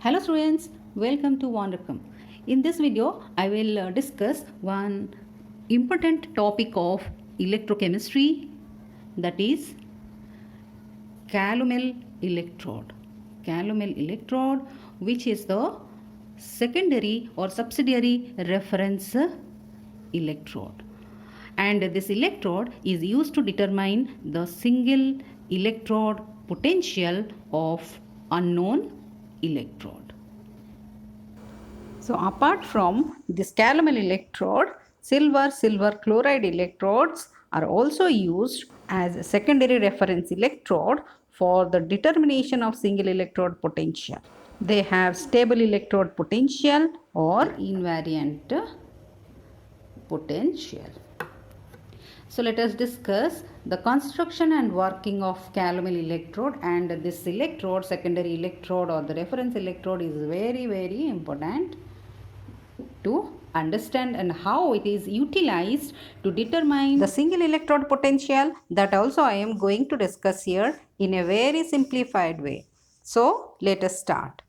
Hello students, welcome to Wondercom. In this video, I will discuss one important topic of electrochemistry, that is CALOMEL electrode. CALOMEL electrode, which is the secondary or subsidiary reference electrode. And this electrode is used to determine the single electrode potential of unknown electrode. So apart from this CALOMEL electrode, silver chloride electrodes are also used as a secondary reference electrode for the determination of single electrode potential. They have stable electrode potential or invariant potential. So let us discuss the construction and working of CALOMEL electrode. And this electrode, secondary electrode or the reference electrode, is very important to understand and how it is utilized to determine the single electrode potential. That also I am going to discuss here in a very simplified way. So let us start.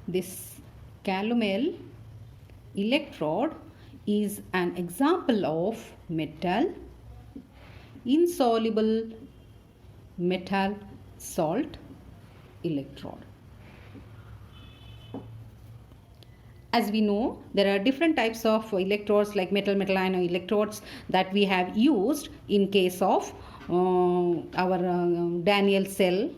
This CALOMEL electrode is an example of insoluble metal salt electrode. As we know, there are different types of electrodes like metal-ion electrodes that we have used in case of our Daniel cell.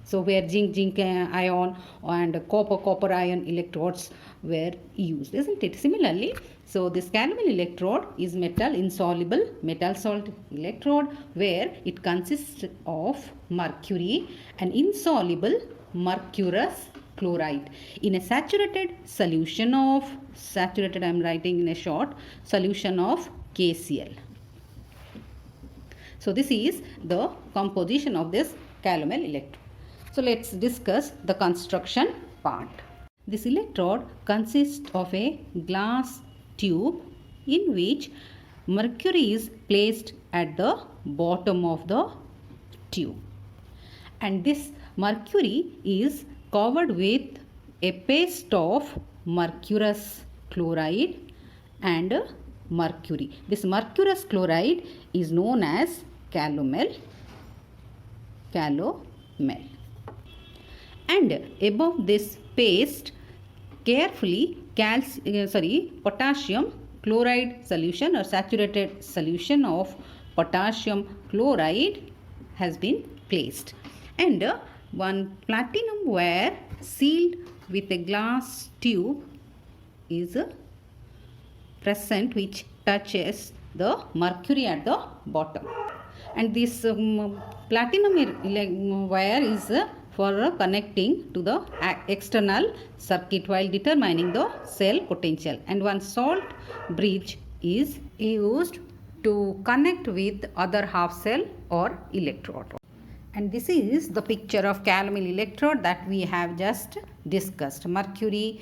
So where zinc ion and copper ion electrodes were used, isn't it? Similarly, so this CALOMEL electrode is metal-insoluble metal salt electrode, where it consists of mercury and insoluble mercurous chloride in a saturated solution of, I am writing in a short, solution of KCl. So this is the composition of this CALOMEL electrode. So let's discuss the construction part. This electrode consists of a glass tube in which mercury is placed at the bottom of the tube. And this mercury is covered with a paste of mercurous chloride and mercury. This mercurous chloride is known as CALOMEL. And above this paste, carefully potassium chloride solution or saturated solution of potassium chloride has been placed. And one platinum wire sealed with a glass tube is present, which touches the mercury at the bottom. And this platinum wire is for connecting to the external circuit while determining the cell potential. And one salt bridge is used to connect with other half cell or electrode. And this is the picture of CALOMEL electrode that we have just discussed. Mercury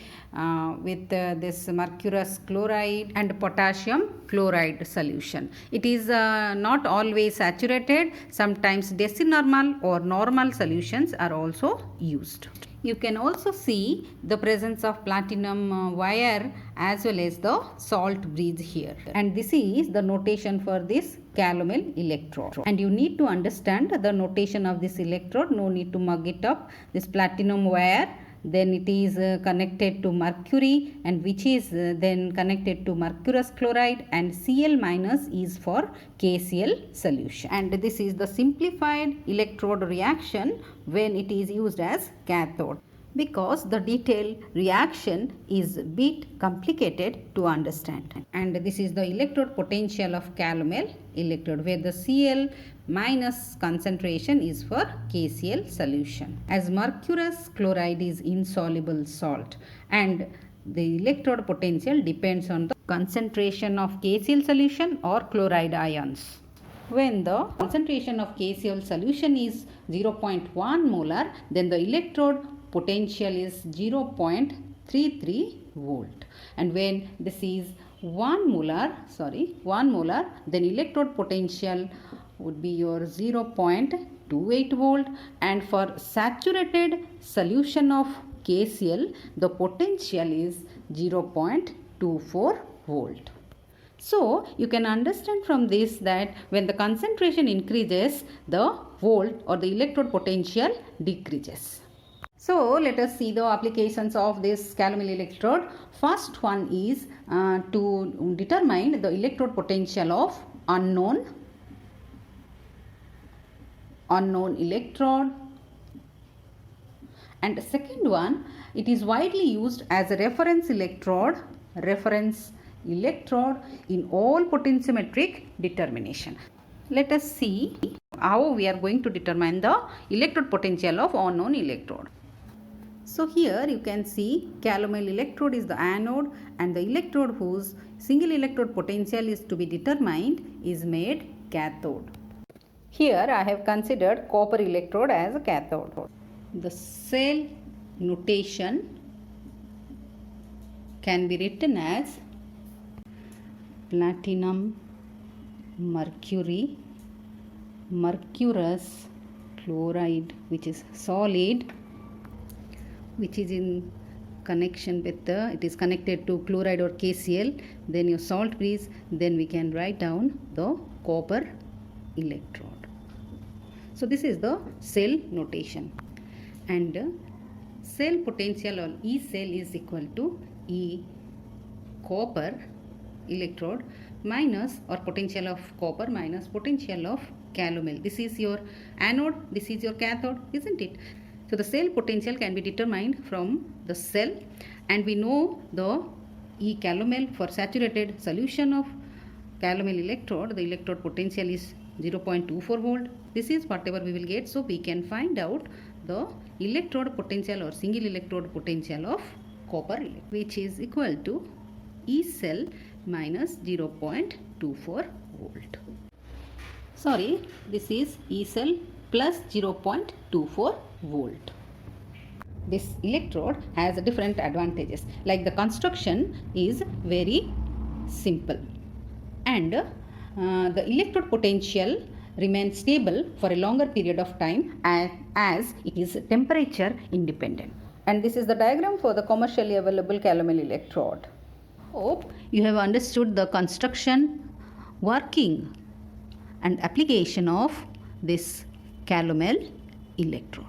with this mercurous chloride and potassium chloride solution. It is not always saturated. Sometimes decinormal or normal solutions are also used. You can also see the presence of platinum wire as well as the salt bridge here. And this is the notation for this CALOMEL electrode. And you need to understand the notation of this electrode. No need to mug it up. This platinum wire, then it is connected to mercury, and which is then connected to mercurous chloride, and Cl minus is for KCl solution. And this is the simplified electrode reaction when it is used as cathode, because the detailed reaction is a bit complicated to understand. And this is the electrode potential of CALOMEL electrode, where the Cl minus concentration is for KCl solution, as mercurous chloride is insoluble salt, and the electrode potential depends on the concentration of KCl solution or chloride ions. When the concentration of KCl solution is 0.1 molar, then the electrode potential is 0.33 volt. And when this is 1 molar, then electrode potential would be your 0.28 volt. And for saturated solution of KCl, the potential is 0.24 volt. So, you can understand from this that when the concentration increases, the volt or the electrode potential decreases. So, let us see the applications of this calomel electrode. First one is to determine the electrode potential of unknown electrode. And the second one, it is widely used as a reference electrode in all potentiometric determination. Let us see how we are going to determine the electrode potential of unknown electrode. So here you can see calomel electrode is the anode, and the electrode whose single electrode potential is to be determined is made cathode. Here I have considered copper electrode as a cathode. The cell notation can be written as platinum, mercury, mercurous chloride, which is solid, which is in connection with it is connected to chloride or KCl, then your salt breeze, then we can write down the copper electrode. So this is the cell notation, and cell potential or E cell is equal to E copper electrode minus, or potential of copper minus potential of calomel. This is your anode, this is your cathode, isn't it? So the cell potential can be determined from the cell, and we know the E calomel for saturated solution of calomel electrode, the electrode potential is 0.24 volt. This is whatever we will get. So we can find out the electrode potential or single electrode potential of copper electrode, which is equal to E cell minus 0.24 volt. Sorry, this is E cell plus 0.24 volt. This electrode has different advantages, like the construction is very simple, and the electrode potential remains stable for a longer period of time as it is temperature independent. And this is the diagram for the commercially available calomel electrode. Hope you have understood the construction, working and application of this calomel electrode.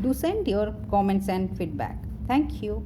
Do send your comments and feedback. Thank you.